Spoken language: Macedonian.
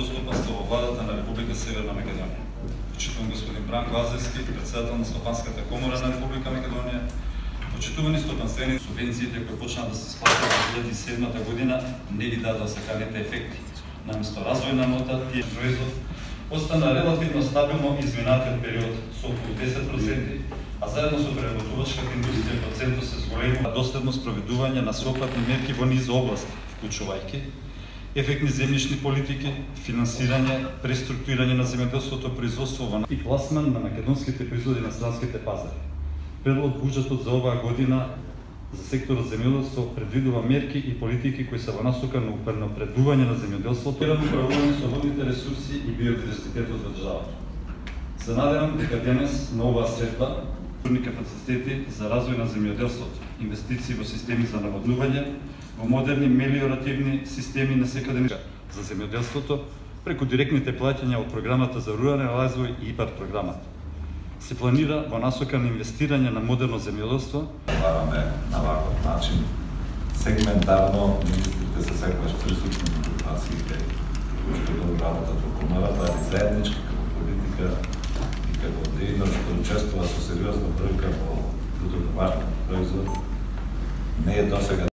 застапници во владата на Република Северна Македонија. Почитувам господин Бранко Азевски, председател на Стопанската комора на Република Македонија. Почитувани стопанствени, субвенциите кои почнаа да се сплатат во 2007 година не ви дадоа саканите ефекти. Наместо развојна нота, тие производ остана релативно стабилно изминатиот период со околу 10%, а заедно со преработувачката индустрија процентот се зголемува. Доследно спроведување на сеопфатни мерки во низ области, вклучувајќи ефектни земјишни политики, финансирање, преструктурирање на земјоделското производство и пласман на македонските производи на странските пазари. Предлог буџетот за оваа година за секторот земјоделство предвидува мерки и политики кои се во насока на унапредување на земјоделството, управување со водните ресурси и биодиверзитетот во државата. Се надевам дека денес на оваа средба капацитети за развој на земјоделството, инвестиции во системи за наводнување, во модерни мелиоративни системи на секаде за земјоделството преку директните плаќања од програмата за рурален развој и ИПАР програмата. Се планира во насока на инвестирање на модерно земјоделство. Бараме на ваков начин сегментарно министрите се секогаш присутни на групациите кои што го работат во комората и заеднички како политика и како дејно што учествува со сериозна бројка во продуктивен производ. Не е досега